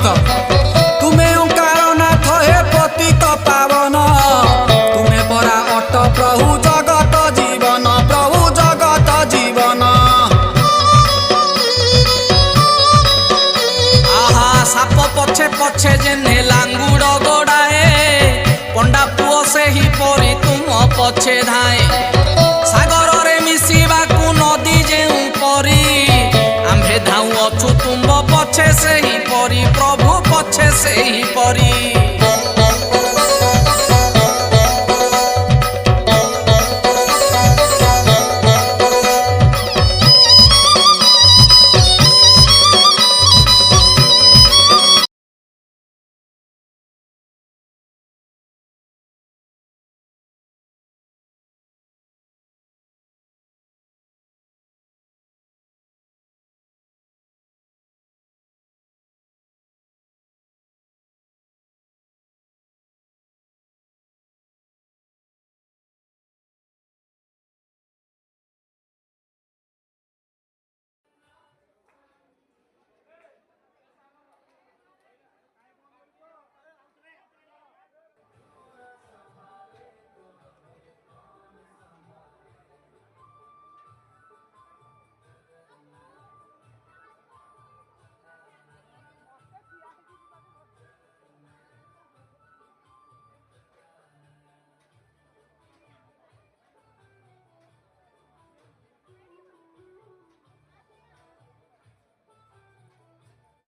भक्त तुमे ओंकार नाथ हे पतित पावन तुमे परा अट प्रभु जगत जीवन प्रभु जगत जीवन। आहा साप पछे पछे जेने लांगुड़ गोड़ाए पंडा पुओ से ही परी तुम पछे धाए सागर रे मिसिबा को नदी जेउ परी आम्भे धाऊ अछु तुम पछे से ही परी प्रभु पछे से ही परी।